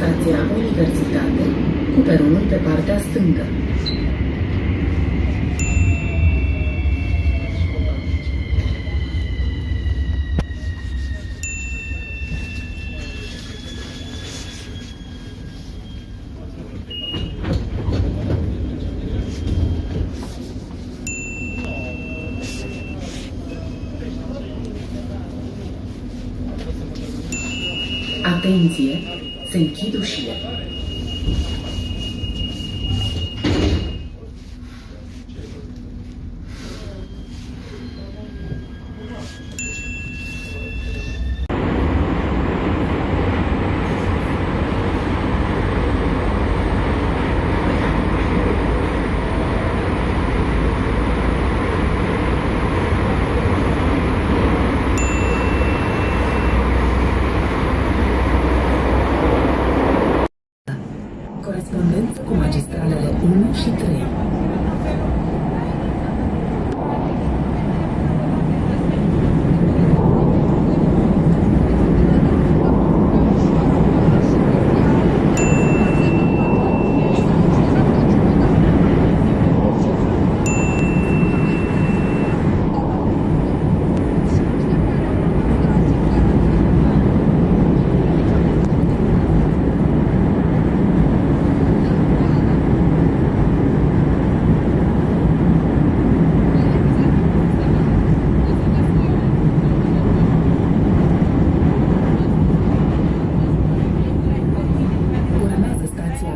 stația Universitate, cu peronul pe partea stângă. Atenție! Se închid ușile. Corespondență cu magistralele 1 și 3.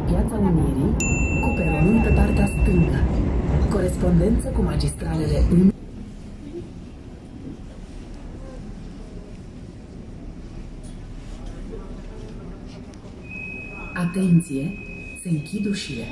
Piața Unirii, cu peronul pe partea stângă. Corespondență cu magistralele 1. Atenție! Se închid ușile.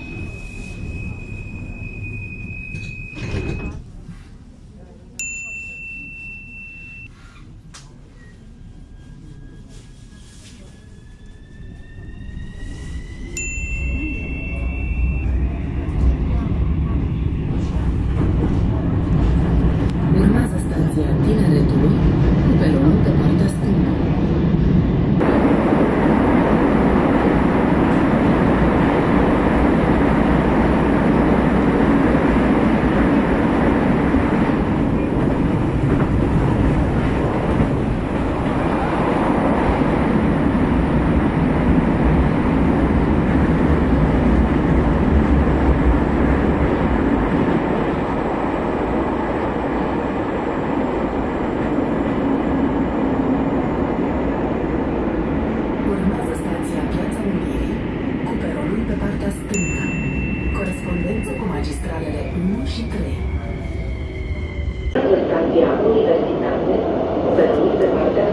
Tineretului, cu peronul pe partea stângă. Pe partea stângă. Corespondență cu magistralele 1 și 3. Stația Universitate, cu peronul pe partea